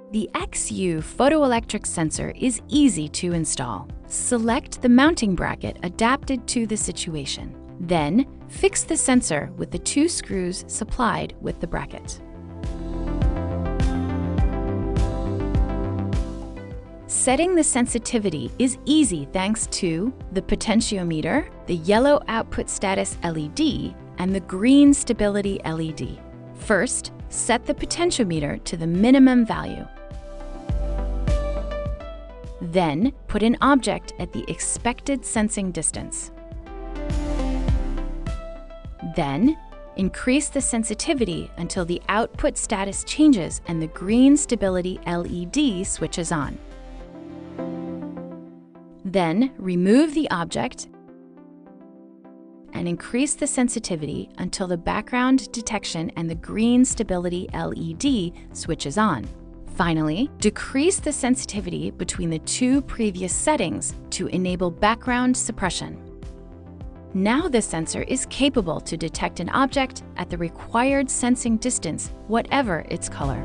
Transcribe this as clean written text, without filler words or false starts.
The XU photoelectric sensor is easy to install. Select the mounting bracket adapted to the situation. Then, fix the sensor with the 2 screws supplied with the bracket. Setting the sensitivity is easy thanks to the potentiometer, the yellow output status LED, and the green stability LED. First, set the potentiometer to the minimum value. Then, put an object at the expected sensing distance. Then, increase the sensitivity until the output status changes and the green stability LED switches on. Then, remove the object and increase the sensitivity until the background detection and the green stability LED switches on. Finally, decrease the sensitivity between the 2 previous settings to enable background suppression. Now the sensor is capable to detect an object at the required sensing distance, whatever its color.